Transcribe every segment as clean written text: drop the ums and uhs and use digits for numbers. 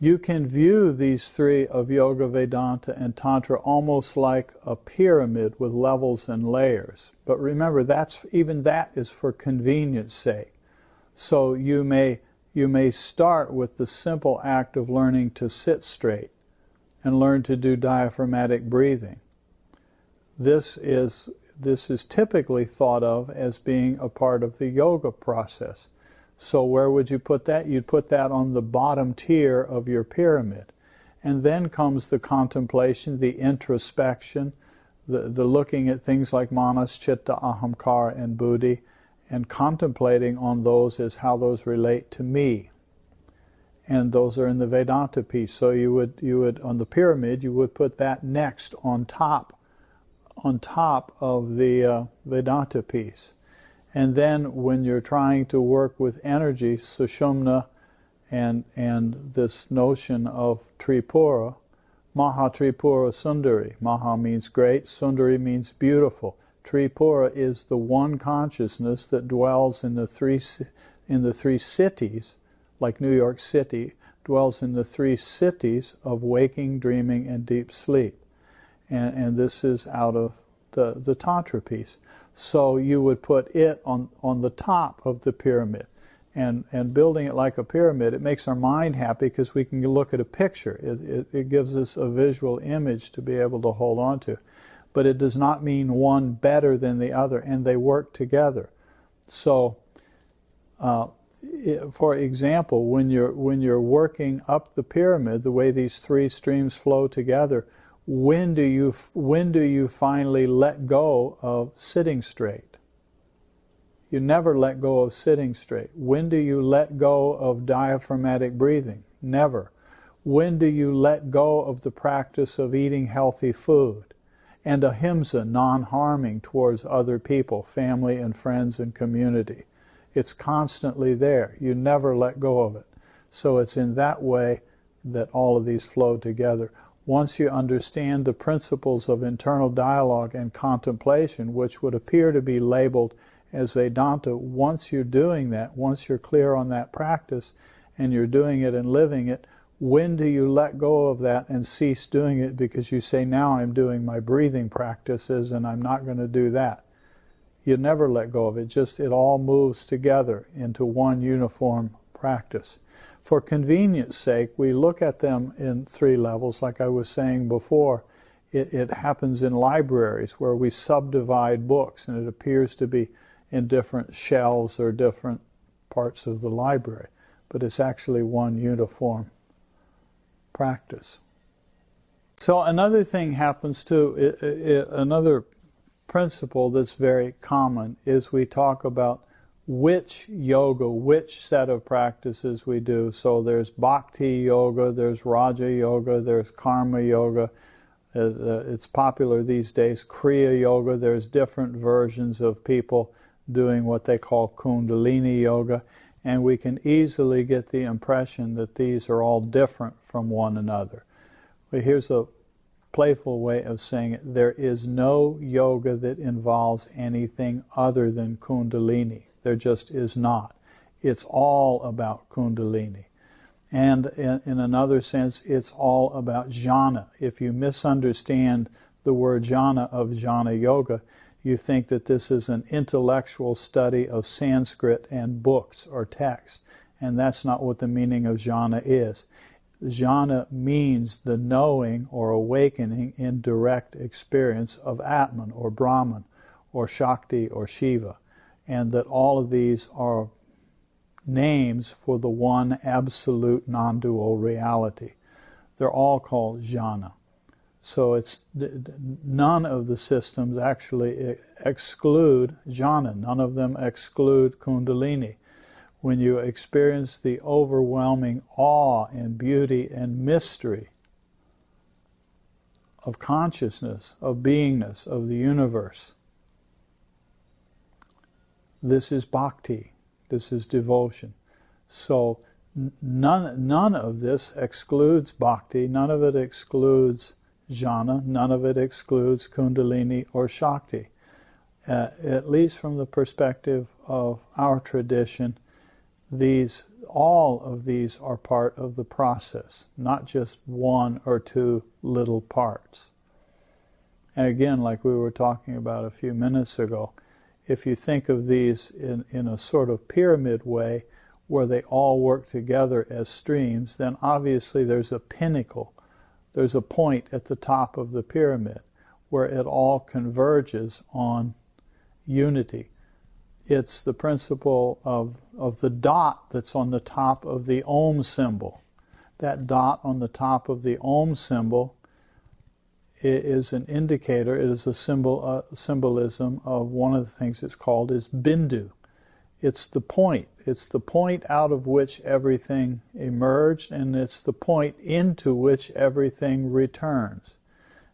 You can view these three of Yoga, Vedanta, and Tantra almost like a pyramid with levels and layers. But remember, even that is for convenience sake. So you may start with the simple act of learning to sit straight and learn to do diaphragmatic breathing. This is typically thought of as being a part of the yoga process. So where would you put that? You'd put that on the bottom tier of your pyramid. And then comes the contemplation, the introspection, the looking at things like manas, chitta, ahamkara, and buddhi, and contemplating on those as how those relate to me. And those are in the Vedanta piece. So you would on the pyramid, you would put that next on top of the Vedanta piece. And then when you're trying to work with energy, sushumna, and this notion of Tripura, Maha Tripura Sundari. Maha means great, Sundari means beautiful. Tripura is the one consciousness that dwells in the three cities, like New York City, dwells in the three cities of waking, dreaming, and deep sleep. And this is out of the Tantra piece. So you would put it on the top of the pyramid. And building it like a pyramid, it makes our mind happy because we can look at a picture. It gives us a visual image to be able to hold on to. But it does not mean one better than the other, and they work together. So, for example, when you're working up the pyramid, the way these three streams flow together, when do you finally let go of sitting straight? You never let go of sitting straight. When do you let go of diaphragmatic breathing? Never. When do you let go of the practice of eating healthy food and ahimsa, non-harming towards other people, family and friends and community? It's constantly there. You never let go of it. So it's in that way that all of these flow together. Once you understand the principles of internal dialogue and contemplation, which would appear to be labeled as Vedanta, once you're doing that, once you're clear on that practice, and you're doing it and living it, when do you let go of that and cease doing it because you say, now I'm doing my breathing practices and I'm not going to do that? You never let go of it. It all moves together into one uniform practice. For convenience sake, we look at them in three levels, like I was saying before. It happens in libraries where we subdivide books, and it appears to be in different shelves or different parts of the library. But it's actually one uniform practice. So another thing happens too, another principle that's very common is we talk about which yoga, which set of practices we do. So there's bhakti yoga, there's raja yoga, there's karma yoga. It's popular these days, kriya yoga. There's different versions of people doing what they call kundalini yoga. And we can easily get the impression that these are all different from one another. But here's a playful way of saying it. There is no yoga that involves anything other than kundalini. There just is not. It's all about kundalini. And in another sense, it's all about jhana. If you misunderstand the word jhana of jhana yoga, you think that this is an intellectual study of Sanskrit and books or texts. And that's not what the meaning of jhana is. Jhana means the knowing or awakening in direct experience of Atman or Brahman or Shakti or Shiva. And that all of these are names for the one absolute non-dual reality. They're all called jhana. So it's none of the systems actually exclude jhana. None of them exclude kundalini. When you experience the overwhelming awe and beauty and mystery of consciousness, of beingness, of the universe, this is bhakti. This is devotion. So none of this excludes bhakti. None of it excludes jhana. None of it excludes kundalini or shakti. At least from the perspective of our tradition, these all of these are part of the process, not just one or two little parts. And again, like we were talking about a few minutes ago, if you think of these in a sort of pyramid way, where they all work together as streams, then obviously there's a pinnacle. There's a point at the top of the pyramid where it all converges on unity. It's the principle of the dot that's on the top of the Om symbol. That dot on the top of the Om symbol is an indicator. It is a symbolism of one of the things it's called is Bindu. It's the point. It's the point out of which everything emerged, and it's the point into which everything returns,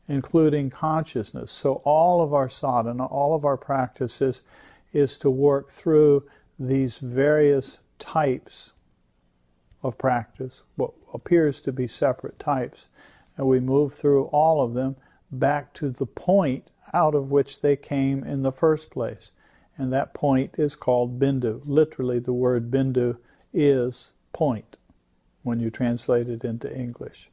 including consciousness. So all of our sadhana, all of our practices, is to work through these various types of practice, what appears to be separate types, and we move through all of them back to the point out of which they came in the first place. And that point is called Bindu. Literally, the word Bindu is point when you translate it into English.